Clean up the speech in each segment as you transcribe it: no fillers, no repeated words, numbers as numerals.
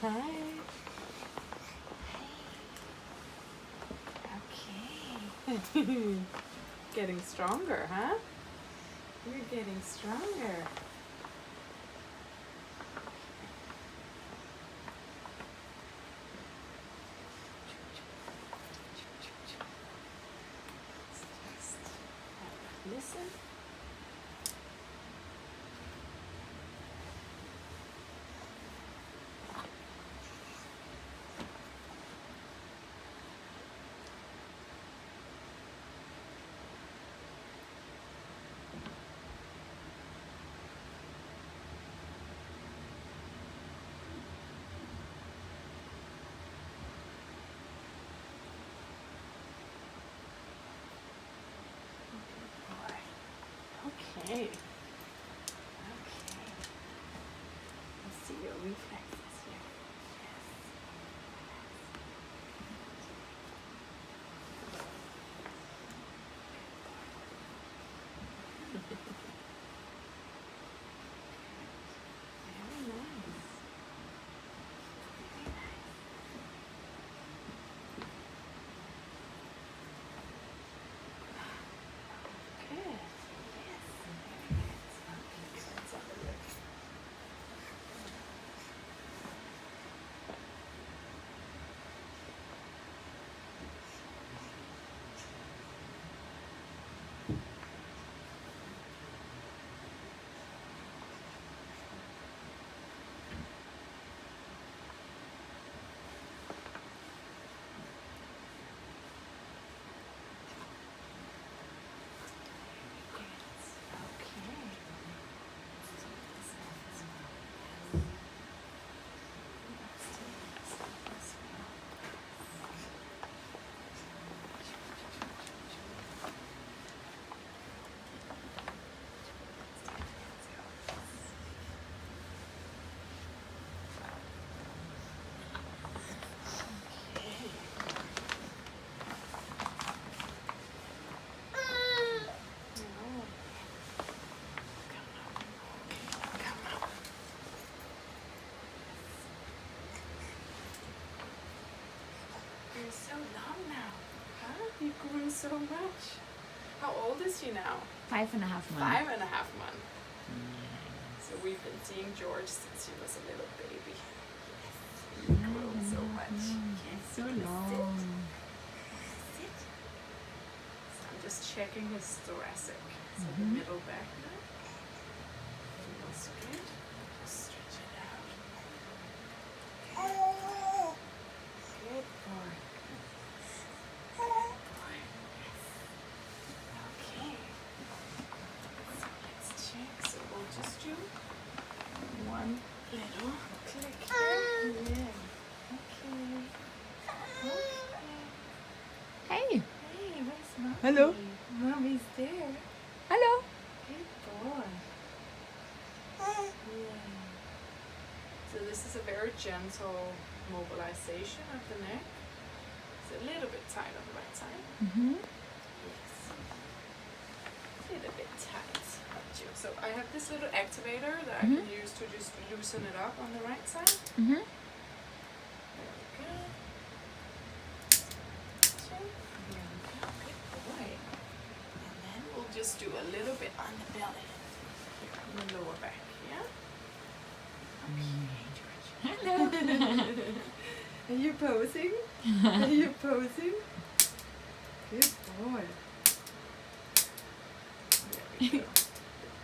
Hi. Okay. Getting stronger, huh? You're getting stronger. Listen. Okay. Okay. Let's see your reflexes here. Yes. Very nice. Very nice. Good. Yes. Very nice. Okay, let's have a look. You're so long now, huh? You grew so much. How old is she now? 5.5 months. 5.5 months. So we've been seeing George since he was a little baby. He grew so much. Yes, so long. Sit. So I'm just checking his thoracic. So the middle back now. Feels good. Just stretch it out. Good boy. Good boy. Okay. So let's check. So we'll just do one little click here. Yeah. Okay. Okay. Hey. Hey, where's Mommy? Hello. Mommy's there. Hello. Good boy. Yeah. So this is a very gentle mobilization of the neck. It's a little bit tight on the right side. Yes. A little bit tight. So I have this little activator that I can use to just loosen it up on the right side. Very good. Here we go. Good boy. And then we'll just do a little bit on the belly. Here, on the lower back. Yeah? Okay, George. Hello. Are you posing? Are you posing? Good boy. There we go.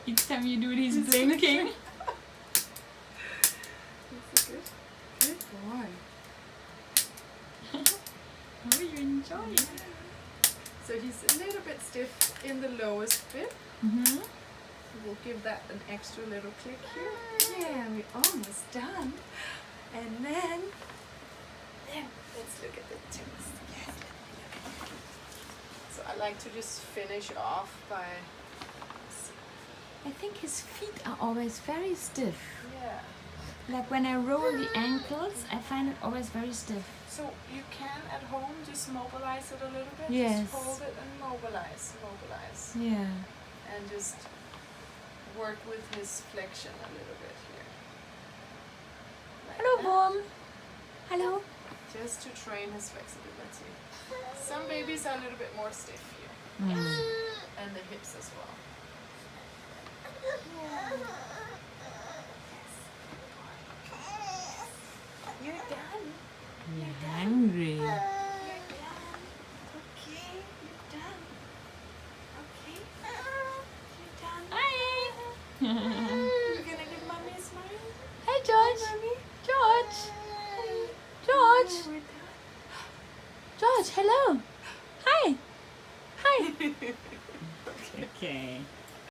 Each time you do it, he's He's blinking. That's good. Good boy. Oh, you enjoy it. So he's a little bit stiff in the lowest bit. We'll give that an extra little click here. Yeah, we're almost done. And then let's look at the toes. Yes, let me look at it. So I like to just finish off by, I think his feet are always very stiff. yeah. Like when I roll the ankles, I find it always very stiff. So you can at home just mobilize it a little bit. Yes. Just hold it and mobilize. Yeah. And just work with his flexion a little bit here. Hello, Boom. Hello. Just to train his flexibility. Some babies are a little bit more stiff here. And the hips as well. You're done. You're hungry. You're done. Okay, you're done. Okay. You're done. Hi. You're gonna give mommy a smile? Hey, George. Mommy? George. George. We're done. George, hello. Hi. Hi. Okay.